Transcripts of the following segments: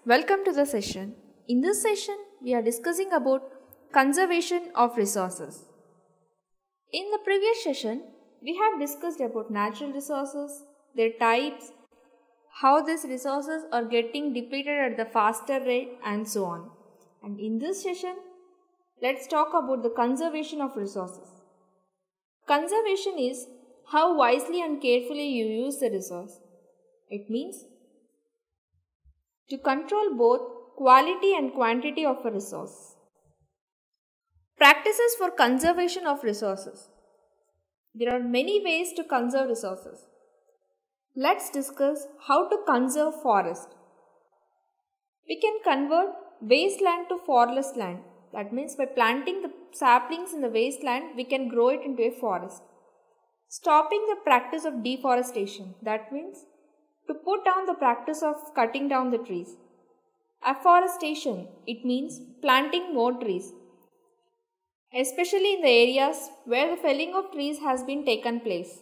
welcome to the session. In this session, we are discussing about conservation of resources. In the previous session, we have discussed about natural resources, their types, how these resources are getting depleted at the faster rate and so on. And in this session, let's talk about the conservation of resources. Conservation is how wisely and carefully you use the resource. It means to control both quality and quantity of a resource. Practices for conservation of resources. There are many ways to conserve resources. Let's discuss how to conserve forest. We can convert wasteland to forest land. That means by planting the saplings in the wasteland, we can grow it into a forest. Stopping the practice of deforestation. That means to put down the practice of cutting down the trees. Afforestation. It means planting more trees, especially in the areas where the felling of trees has been taken place.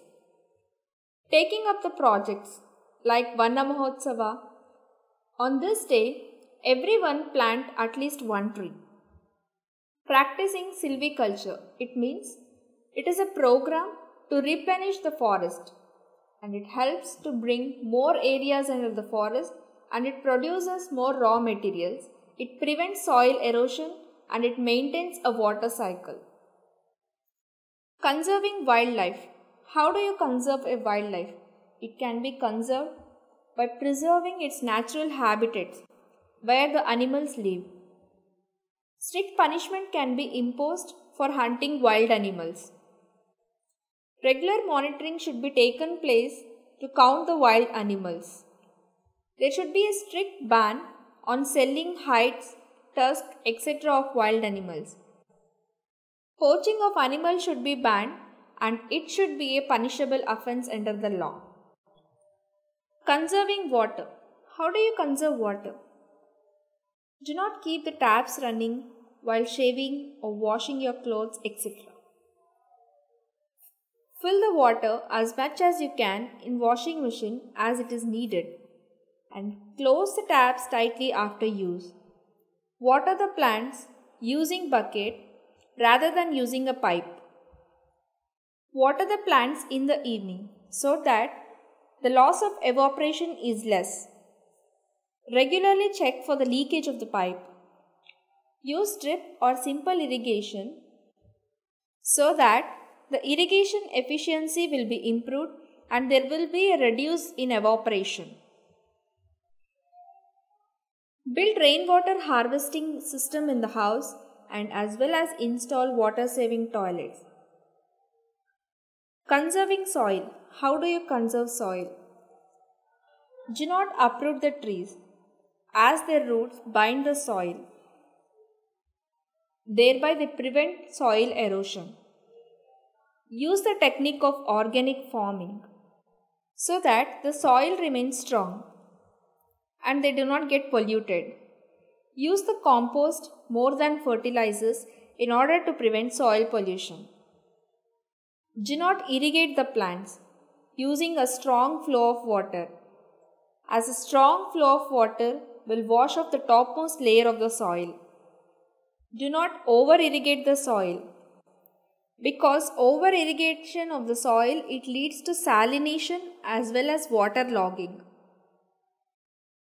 Taking up the projects like Vana Mahotsava. On this day, everyone plant at least one tree. Practicing silviculture. It means it is a program to replenish the forest, and it helps to bring more areas under the forest, and it produces more raw materials. It prevents soil erosion and it maintains a water cycle. Conserving wildlife. How do you conserve a wildlife? It can be conserved by preserving its natural habitats where the animals live. Strict punishment can be imposed for hunting wild animals. Regular monitoring should be taken place to count the wild animals. There should be a strict ban on selling hides, tusks, etc. of wild animals. Poaching of animals should be banned, and it should be a punishable offence under the law. Conserving water. How do you conserve water? Do not keep the taps running while shaving or washing your clothes, etc. Fill the water as much as you can in washing machine as it is needed, and close the taps tightly after use. Water the plants using bucket rather than using a pipe. Water the plants in the evening so that the loss of evaporation is less. Regularly check for the leakage of the pipe. Use drip or simple irrigation so that the irrigation efficiency will be improved and there will be a reduce in evaporation. Build rainwater harvesting system in the house and as well as install water saving toilets. Conserving soil. How do you conserve soil? Do not uproot the trees as their roots bind the soil. Thereby they prevent soil erosion. Use the technique of organic farming so that the soil remains strong and they do not get polluted. Use the compost more than fertilizers in order to prevent soil pollution. Do not irrigate the plants using a strong flow of water, as a strong flow of water will wash off the topmost layer of the soil. Do not over-irrigate the soil, because over-irrigation of the soil, it leads to salination as well as water logging.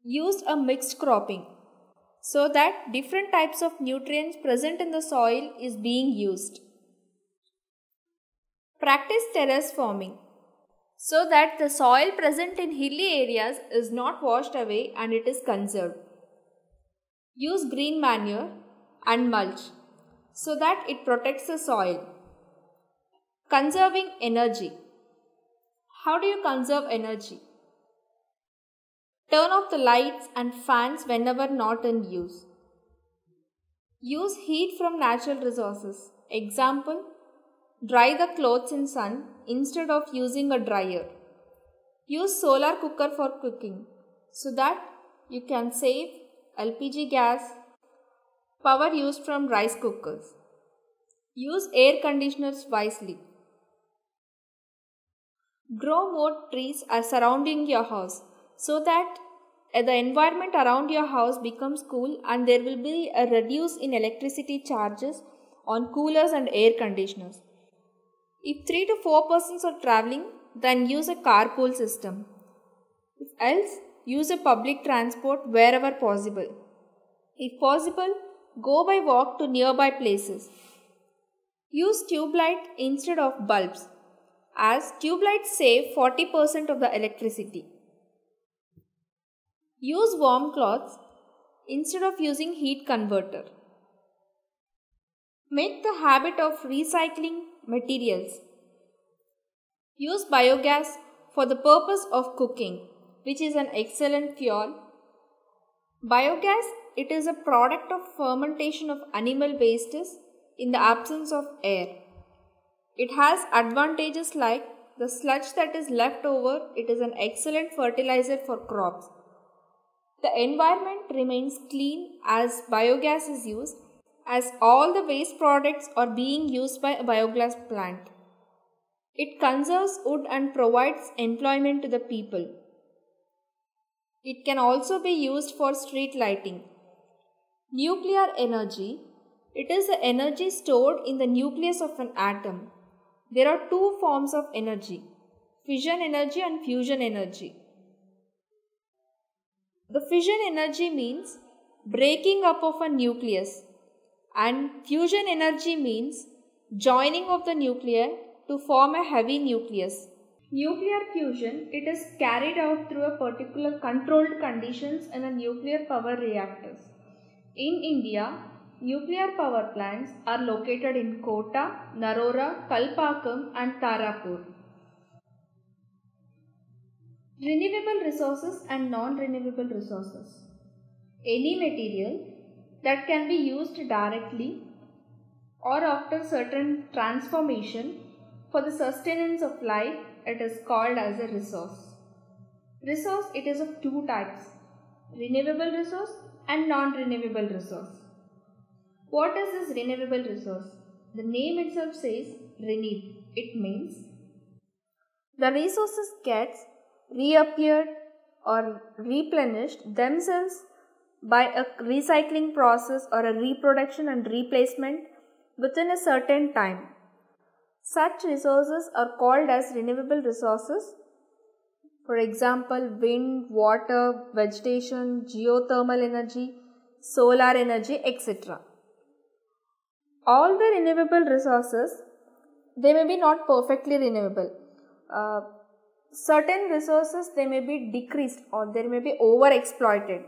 Use a mixed cropping so that different types of nutrients present in the soil is being used. Practice terrace farming so that the soil present in hilly areas is not washed away and it is conserved. Use green manure and mulch so that it protects the soil. Conserving energy. How do you conserve energy? Turn off the lights and fans whenever not in use. Use heat from natural resources. Example, dry the clothes in sun instead of using a dryer. Use solar cooker for cooking so that you can save LPG gas, power used from rice cookers. Use air conditioners wisely. Grow more trees surrounding your house so that the environment around your house becomes cool and there will be a reduce in electricity charges on coolers and air conditioners. If 3 to 4 persons are traveling, then use a carpool system. If else, use a public transport wherever possible. If possible, go by walk to nearby places. Use tube light instead of bulbs, as tube lights save 40% of the electricity. Use warm cloths instead of using heat converter. Make the habit of recycling materials. Use biogas for the purpose of cooking, which is an excellent fuel. Biogas, it is a product of fermentation of animal wastes in the absence of air. It has advantages like the sludge that is left over, it is an excellent fertilizer for crops. The environment remains clean as biogas is used, as all the waste products are being used by a biogas plant. It conserves wood and provides employment to the people. It can also be used for street lighting. Nuclear energy, it is the energy stored in the nucleus of an atom. There are two forms of energy, fission energy and fusion energy. The fission energy means breaking up of a nucleus, and fusion energy means joining of the nuclei to form a heavy nucleus. Nuclear fusion, it is carried out through a particular controlled conditions in a nuclear power reactors. In India, nuclear power plants are located in Kota, Narora, Kalpakkam and Tarapur. Renewable resources and non-renewable resources. Any material that can be used directly or after certain transformation for the sustenance of life, it is called as a resource. Resource, it is of two types, renewable resource and non-renewable resource. What is this renewable resource? The name itself says renew. It means the resources gets reappeared or replenished themselves by a recycling process or a reproduction and replacement within a certain time. Such resources are called as renewable resources. For example, wind, water, vegetation, geothermal energy, solar energy, etc. All the renewable resources, they may be not perfectly renewable. Certain resources, they may be decreased or they may be overexploited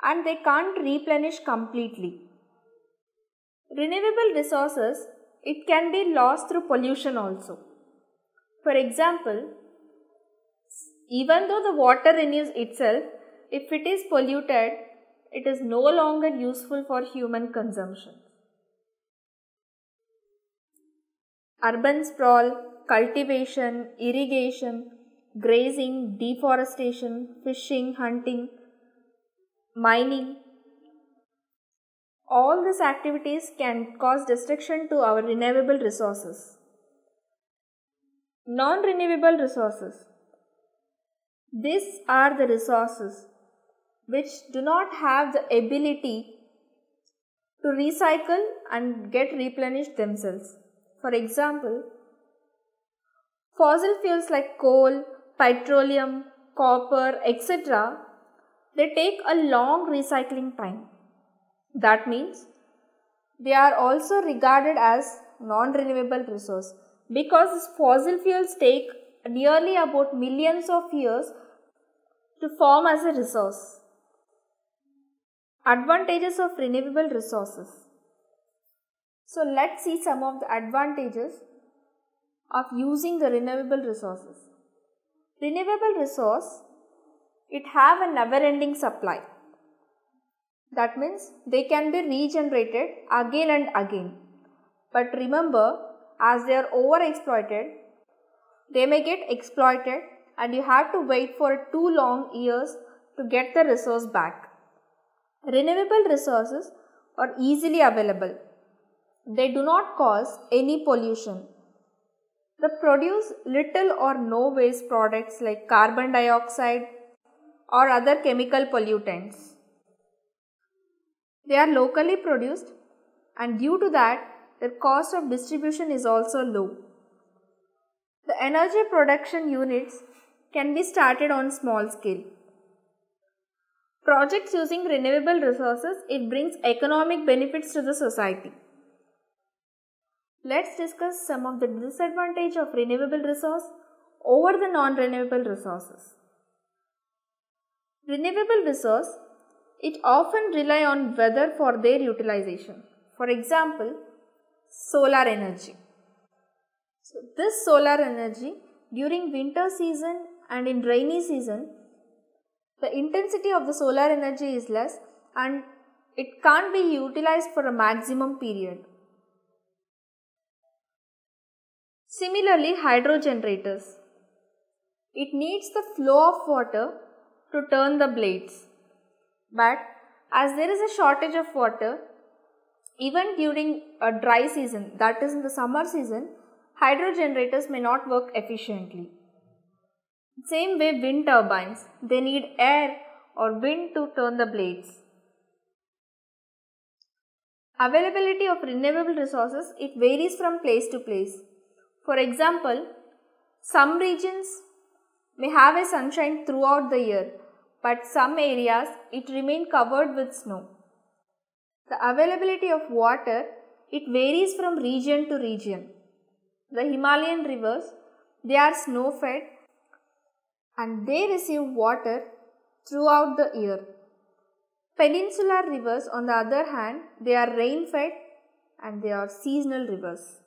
and they can't replenish completely. Renewable resources, it can be lost through pollution also. For example, even though the water renews itself, if it is polluted, it is no longer useful for human consumption. Urban sprawl, cultivation, irrigation, grazing, deforestation, fishing, hunting, mining, all these activities can cause destruction to our renewable resources. Non-renewable resources. These are the resources which do not have the ability to recycle and get replenished themselves. For example, fossil fuels like coal, petroleum, copper, etc., they take a long recycling time. That means they are also regarded as non-renewable resource because fossil fuels take nearly about millions of years to form as a resource. Advantages of renewable resources. So let's see some of the advantages of using the renewable resources. Renewable resource, it have a never-ending supply. That means they can be regenerated again and again. But remember, as they are overexploited, they may get exploited and you have to wait for too long years to get the resource back. Renewable resources are easily available. They do not cause any pollution. They produce little or no waste products like carbon dioxide or other chemical pollutants. They are locally produced, and due to that, their cost of distribution is also low. The energy production units can be started on small scale. Projects using renewable resources, it brings economic benefits to the society. Let's discuss some of the disadvantages of renewable resource over the non-renewable resources. Renewable resource, it often rely on weather for their utilization. For example, solar energy. So this solar energy during winter season and in rainy season, the intensity of the solar energy is less and it can't be utilized for a maximum period. Similarly, hydro generators. It needs the flow of water to turn the blades. But as there is a shortage of water, even during a dry season, that is in the summer season, hydro generators may not work efficiently. Same way wind turbines, they need air or wind to turn the blades. Availability of renewable resources, it varies from place to place. For example, some regions may have a sunshine throughout the year, but some areas it remain covered with snow. The availability of water, it varies from region to region. The Himalayan rivers, they are snow-fed and they receive water throughout the year. Peninsular rivers, on the other hand, they are rain-fed and they are seasonal rivers.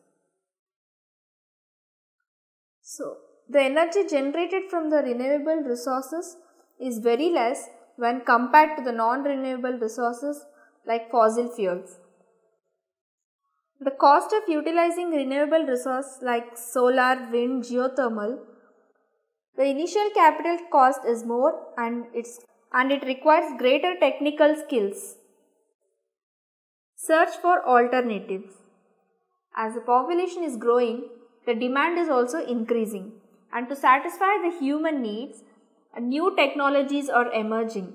So, the energy generated from the renewable resources is very less when compared to the non-renewable resources like fossil fuels. The cost of utilizing renewable resources like solar, wind, geothermal, the initial capital cost is more and it requires greater technical skills. Search for alternatives. As the population is growing, the demand is also increasing, and to satisfy the human needs, new technologies are emerging.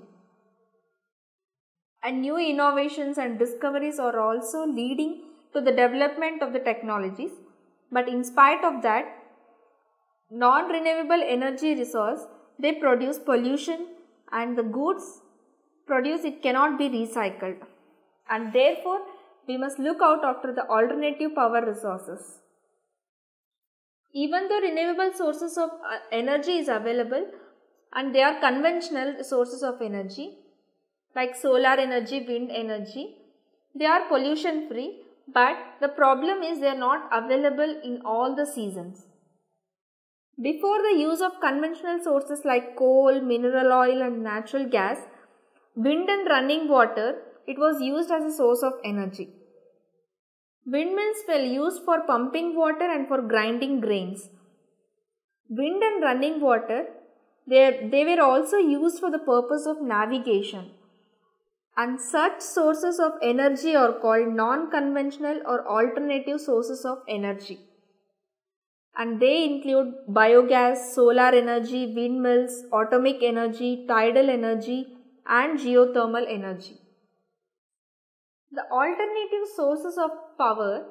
And new innovations and discoveries are also leading to the development of the technologies. But in spite of that, non-renewable energy resource, they produce pollution and the goods produced, it cannot be recycled. And therefore, we must look out after the alternative power resources. Even though renewable sources of energy is available and they are conventional sources of energy like solar energy, wind energy, they are pollution free, but the problem is they are not available in all the seasons. Before the use of conventional sources like coal, mineral oil and natural gas, wind and running water, it was used as a source of energy. Windmills were used for pumping water and for grinding grains. Wind and running water, they were also used for the purpose of navigation. And such sources of energy are called non-conventional or alternative sources of energy. And they include biogas, solar energy, windmills, atomic energy, tidal energy and geothermal energy. The alternative sources of power,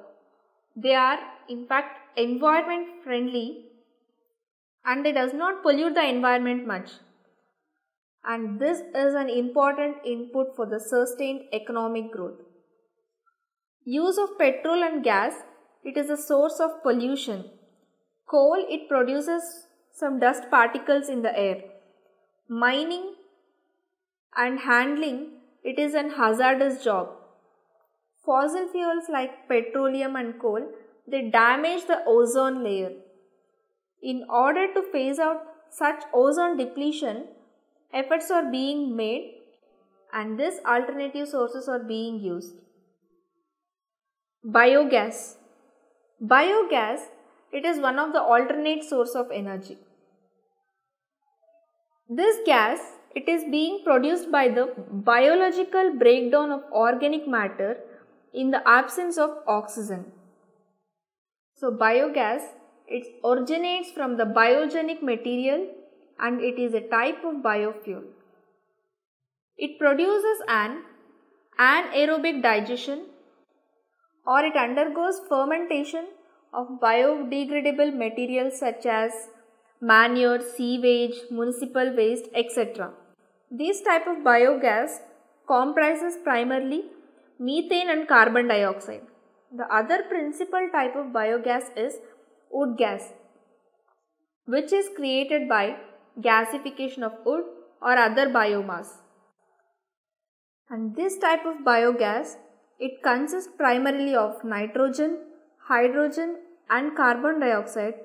they are in fact environment friendly and they does not pollute the environment much. And this is an important input for the sustained economic growth. Use of petrol and gas, it is a source of pollution. Coal, it produces some dust particles in the air. Mining and handling, it is an hazardous job. Fossil fuels like petroleum and coal, they damage the ozone layer. In order to phase out such ozone depletion, efforts are being made and these alternative sources are being used. Biogas. Biogas, it is one of the alternate source of energy. This gas, it is being produced by the biological breakdown of organic matter in the absence of oxygen. So biogas, it originates from the biogenic material and it is a type of biofuel. It produces an anaerobic digestion, or it undergoes fermentation of biodegradable materials such as manure, sewage, municipal waste, etc. This type of biogas comprises primarily methane and carbon dioxide. The other principal type of biogas is wood gas, which is created by gasification of wood or other biomass. And this type of biogas, it consists primarily of nitrogen, hydrogen and carbon dioxide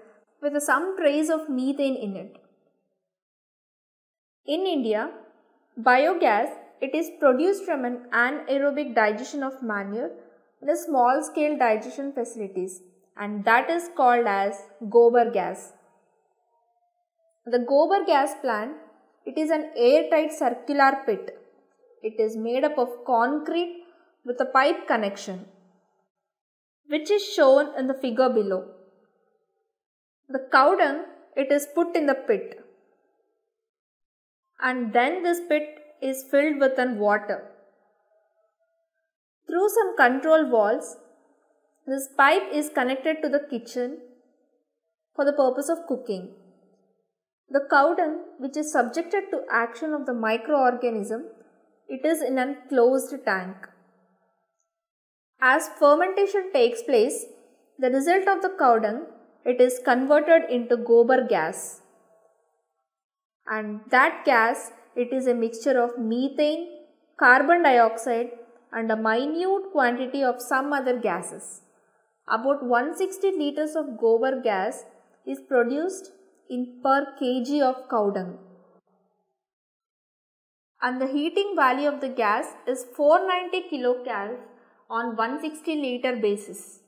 with some trace of methane in it. In India, biogas, it is produced from an anaerobic digestion of manure in a small scale digestion facilities, and that is called as gobar gas. The gobar gas plant, it is an airtight circular pit. It is made up of concrete with a pipe connection, which is shown in the figure below. The cow dung, it is put in the pit, and then this pit is filled with water. Through some control valves, this pipe is connected to the kitchen for the purpose of cooking. The cow dung, which is subjected to action of the microorganism, it is in a closed tank. As fermentation takes place, the result of the cow dung, it is converted into gobar gas. And that gas, it is a mixture of methane, carbon dioxide and a minute quantity of some other gases. About 160 liters of gobar gas is produced in per kg of cow dung. And the heating value of the gas is 490 kilocals on 160 liter basis.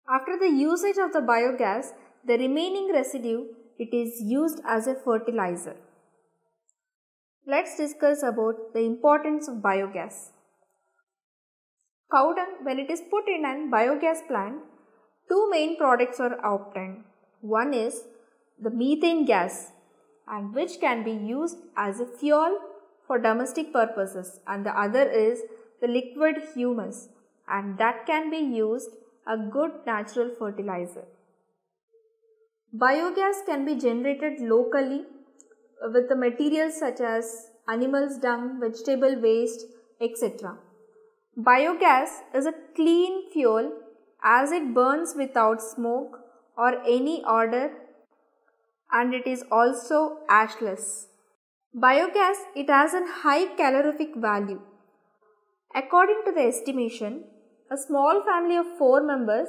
After the usage of the biogas, the remaining residue, it is used as a fertilizer. Let's discuss about the importance of biogas. Cow dung, when it is put in a biogas plant, two main products are obtained. One is the methane gas, and which can be used as a fuel for domestic purposes, and the other is the liquid humus, and that can be used a good natural fertilizer. Biogas can be generated locally with the materials such as animals' dung, vegetable waste, etc. Biogas is a clean fuel as it burns without smoke or any odor, and it is also ashless. Biogas, it has a high calorific value. According to the estimation, a small family of 4 members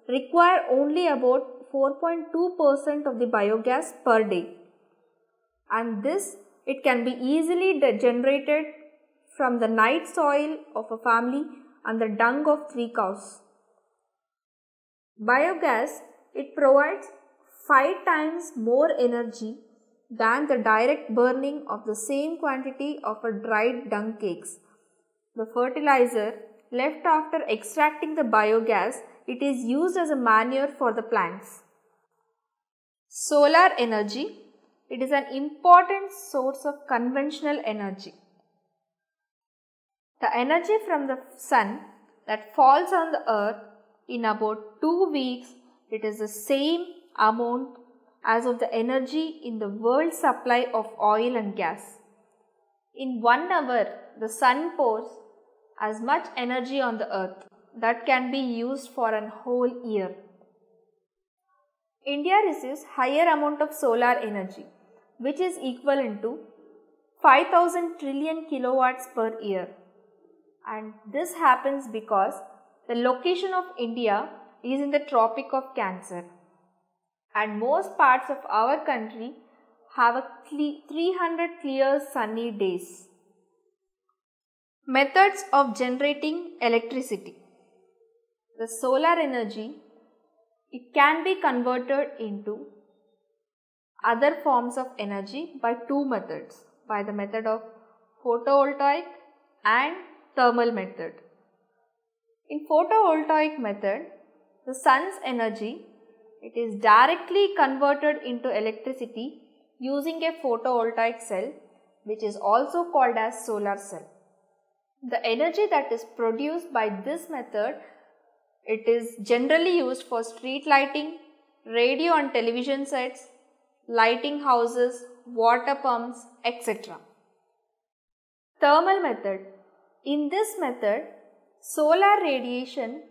require only about 4.2% of the biogas per day, and this, it can be easily generated from the night soil of a family and the dung of 3 cows. Biogas, it provides 5 times more energy than the direct burning of the same quantity of a dried dung cakes. The fertilizer left after extracting the biogas, it is used as a manure for the plants. Solar energy, it is an important source of conventional energy. The energy from the sun that falls on the earth in about 2 weeks, it is the same amount as of the energy in the world supply of oil and gas. In 1 hour, the sun pours as much energy on the earth that can be used for a whole year. India receives higher amount of solar energy, which is equivalent to 5000 trillion kilowatts per year. And this happens because the location of India is in the Tropic of Cancer, and most parts of our country have a 300 clear sunny days. Methods of generating electricity. The solar energy, it can be converted into other forms of energy by 2 methods, by the method of photovoltaic and thermal method. In photovoltaic method, the sun's energy, it is directly converted into electricity using a photovoltaic cell which is also called as solar cell. The energy that is produced by this method, it is generally used for street lighting, radio and television sets, lighting houses, water pumps, etc. Thermal method. In this method, solar radiation,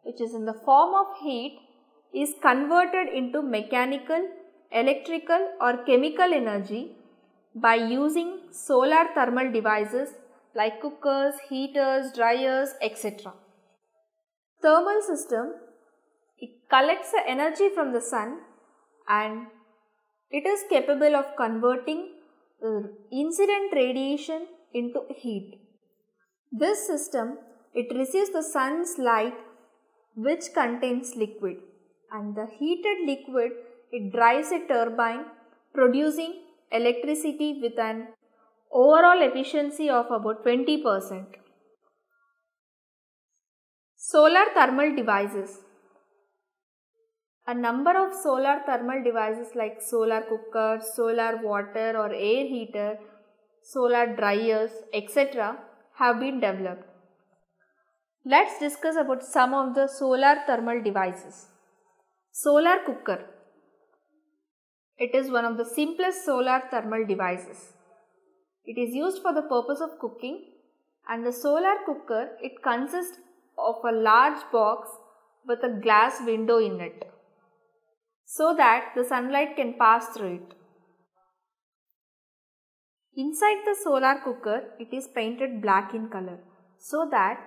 which is in the form of heat, is converted into mechanical, electrical or chemical energy by using solar thermal devices like cookers, heaters, dryers, etc. Thermal system, it collects the energy from the sun and it is capable of converting incident radiation into heat. This system, it receives the sun's light which contains liquid, and the heated liquid, it drives a turbine producing electricity with an overall efficiency of about 20%. Solar thermal devices. A number of solar thermal devices like solar cooker, solar water or air heater, solar dryers, etc. have been developed. Let's discuss about some of the solar thermal devices. Solar cooker. It is one of the simplest solar thermal devices. It is used for the purpose of cooking, and the solar cooker, it consists of a large box with a glass window in it, so that the sunlight can pass through it. Inside the solar cooker, it is painted black in color so that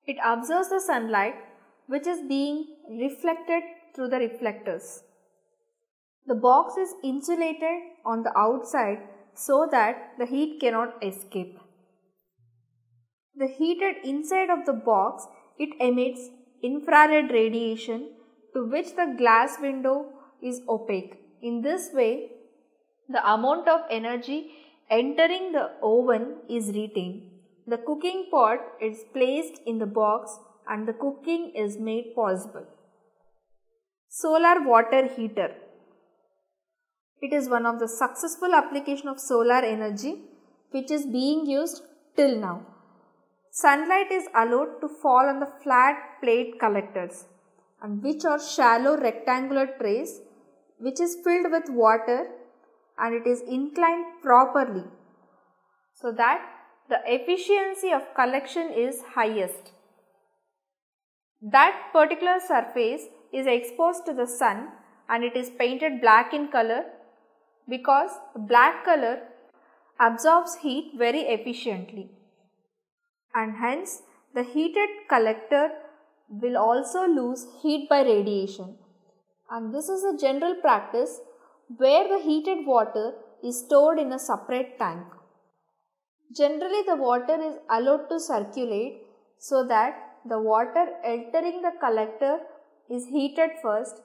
it absorbs the sunlight which is being reflected through the reflectors. The box is insulated on the outside so that the heat cannot escape. The heated inside of the box, it emits infrared radiation to which the glass window is opaque. In this way, the amount of energy entering the oven is retained. The cooking pot is placed in the box and the cooking is made possible. Solar water heater. It is one of the successful application of solar energy which is being used till now. Sunlight is allowed to fall on the flat plate collectors, and which are shallow rectangular trays which is filled with water, and it is inclined properly so that the efficiency of collection is highest. That particular surface is exposed to the sun and it is painted black in color because black color absorbs heat very efficiently, and hence the heated collector will also lose heat by radiation. And this is a general practice where the heated water is stored in a separate tank. Generally, the water is allowed to circulate so that the water entering the collector is heated first,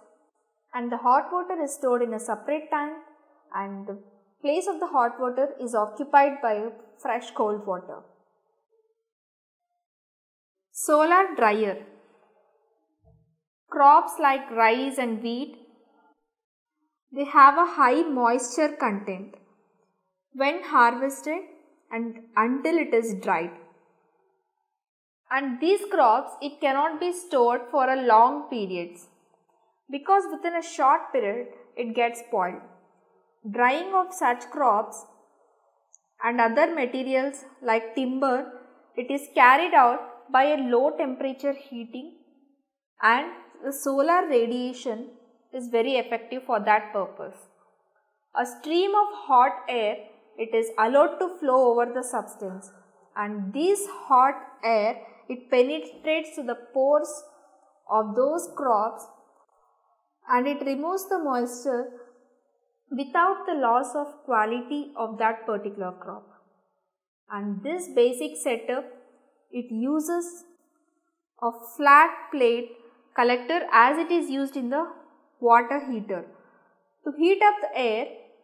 and the hot water is stored in a separate tank, and the place of the hot water is occupied by fresh cold water. Solar dryer. Crops like rice and wheat, they have a high moisture content when harvested and until it is dried. And these crops, it cannot be stored for a long periods because within a short period it gets spoiled. Drying of such crops and other materials like timber, it is carried out by a low temperature heating, and the solar radiation is very effective for that purpose. A stream of hot air, it is allowed to flow over the substance, and this hot air, it penetrates to the pores of those crops and it removes the moisture without the loss of quality of that particular crop. And this basic setup, it uses a flat plate collector as it is used in the water heater. To heat up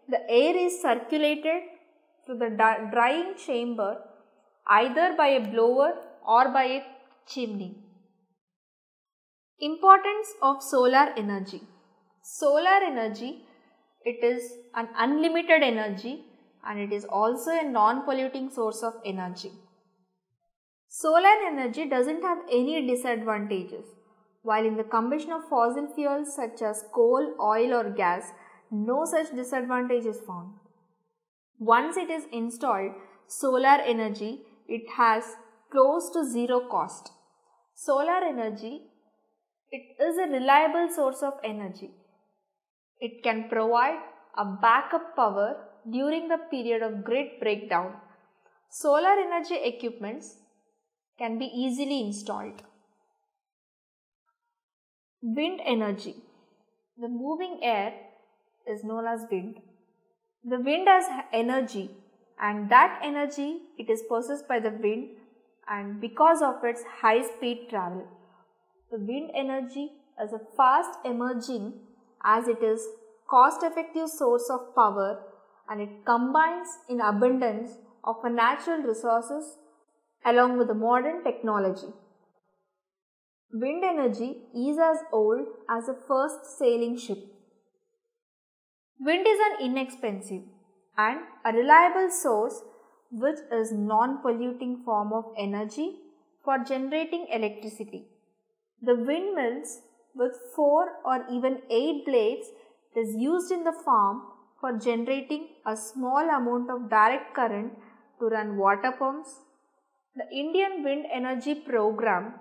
the air is circulated through the drying chamber either by a blower or by a chimney. Importance of solar energy. Solar energy, it is an unlimited energy, and it is also a non-polluting source of energy. Solar energy doesn't have any disadvantages. While in the combustion of fossil fuels such as coal, oil or gas, no such disadvantage is found. Once it is installed, solar energy, it has close to zero cost. Solar energy, it is a reliable source of energy. It can provide a backup power during the period of grid breakdown. Solar energy equipments can be easily installed. Wind energy. The moving air is known as wind. The wind has energy, and that energy it is possessed by the wind, and because of its high speed travel. The wind energy is a fast emerging as it is cost effective source of power, and it combines in abundance of a natural resources along with the modern technology. Wind energy is as old as the first sailing ship. Wind is an inexpensive and a reliable source which is non-polluting form of energy for generating electricity. The windmills with 4 or even 8 blades is used in the farm for generating a small amount of direct current to run water pumps. The Indian wind energy program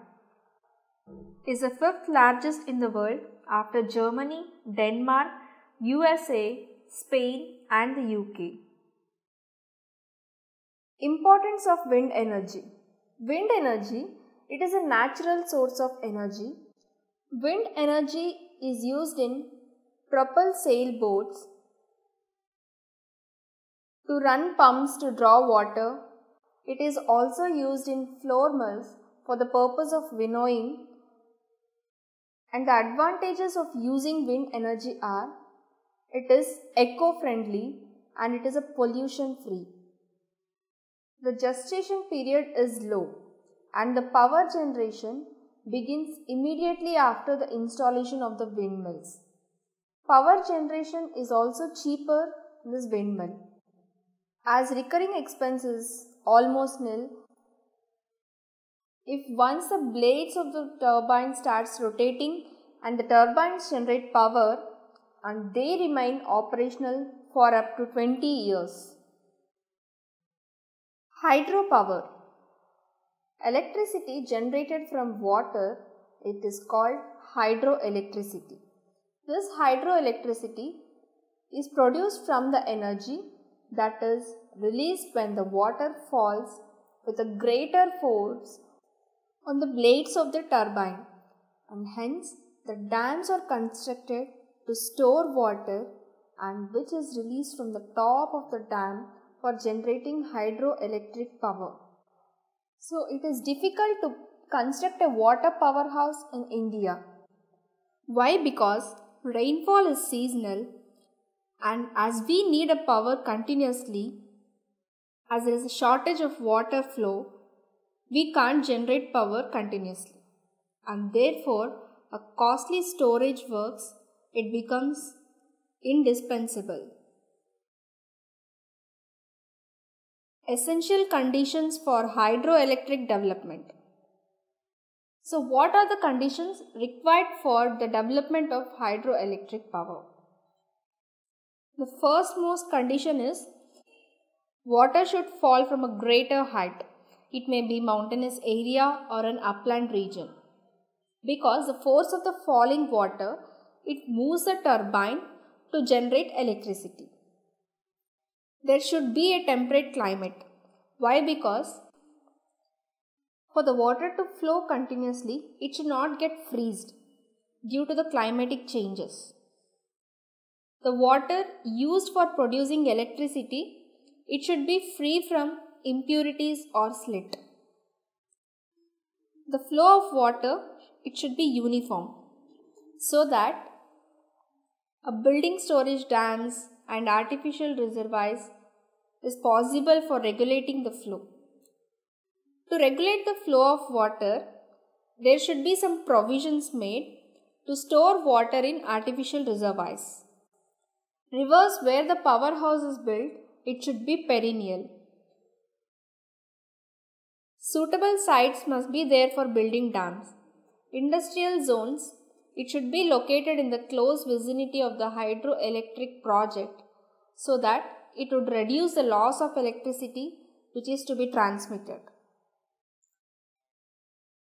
is the 5th largest in the world after Germany, Denmark, USA, Spain and the UK. Importance of wind energy. Wind energy, it is a natural source of energy. Wind energy is used in propelled sailboats to run pumps to draw water. It is also used in flour mills for the purpose of winnowing. And the advantages of using wind energy are, it is eco-friendly and it is a pollution-free. The gestation period is low and the power generation begins immediately after the installation of the windmills. Power generation is also cheaper in this windmill. As recurring expense is almost nil, if once the blades of the turbine starts rotating and the turbines generate power and they remain operational for up to 20 years. Hydropower. Electricity generated from water, it is called hydroelectricity. This hydroelectricity is produced from the energy that is released when the water falls with a greater force on the blades of the turbine, and hence the dams are constructed to store water and which is released from the top of the dam for generating hydroelectric power. So it is difficult to construct a water powerhouse in India. Why? Because rainfall is seasonal, and as we need a power continuously, as there is a shortage of water flow, we can't generate power continuously, and therefore a costly storage works, it becomes indispensable. Essential conditions for hydroelectric development. So what are the conditions required for the development of hydroelectric power? The first most condition is water should fall from a greater height. It may be mountainous area or an upland region, because the force of the falling water, it moves the turbine to generate electricity. There should be a temperate climate. Why? Because for the water to flow continuously, it should not get freezed due to the climatic changes. The water used for producing electricity, it should be free from impurities or slit. The flow of water, it should be uniform, so that a building storage dams and artificial reservoirs is possible for regulating the flow. To regulate the flow of water, there should be some provisions made to store water in artificial reservoirs. Rivers where the powerhouse is built it should be perennial. Suitable sites must be there for building dams. Industrial zones, it should be located in the close vicinity of the hydroelectric project so that it would reduce the loss of electricity which is to be transmitted.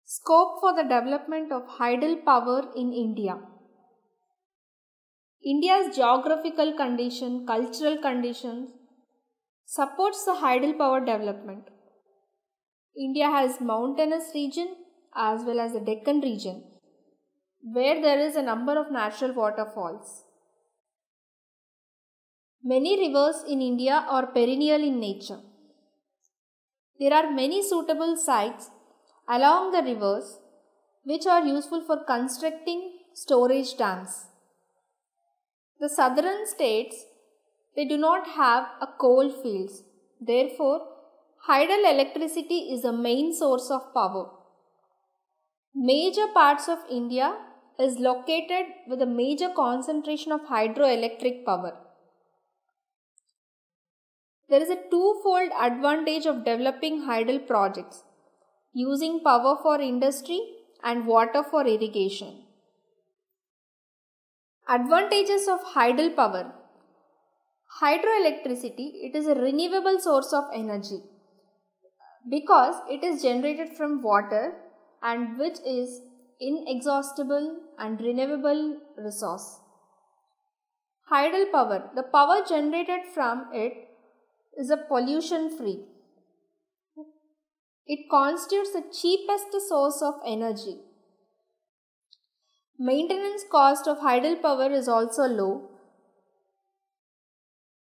Scope for the development of hydel power in India. India's geographical condition, cultural conditions supports the hydel power development. India has mountainous region as well as the Deccan region where there is a number of natural waterfalls. Many rivers in India are perennial in nature. There are many suitable sites along the rivers which are useful for constructing storage dams. The southern states, they do not have a coal fields. Therefore, hydel electricity is the main source of power. Major parts of India is located with a major concentration of hydroelectric power. There is a twofold advantage of developing hydel projects, using power for industry and water for irrigation. Advantages of hydel power. Hydroelectricity, it is a renewable source of energy because it is generated from water and which is inexhaustible and renewable resource. Hydel power, the power generated from it is a pollution free. It constitutes the cheapest source of energy. Maintenance cost of hydel power is also low.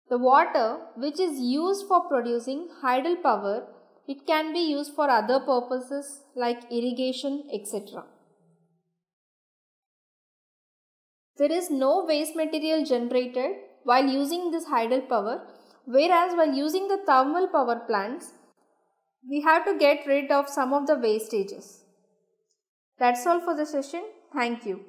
The water which is used for producing hydel power, it can be used for other purposes like irrigation, etc. There is no waste material generated while using this hydel power, whereas while using the thermal power plants, we have to get rid of some of the wastages. That's all for the session. Thank you.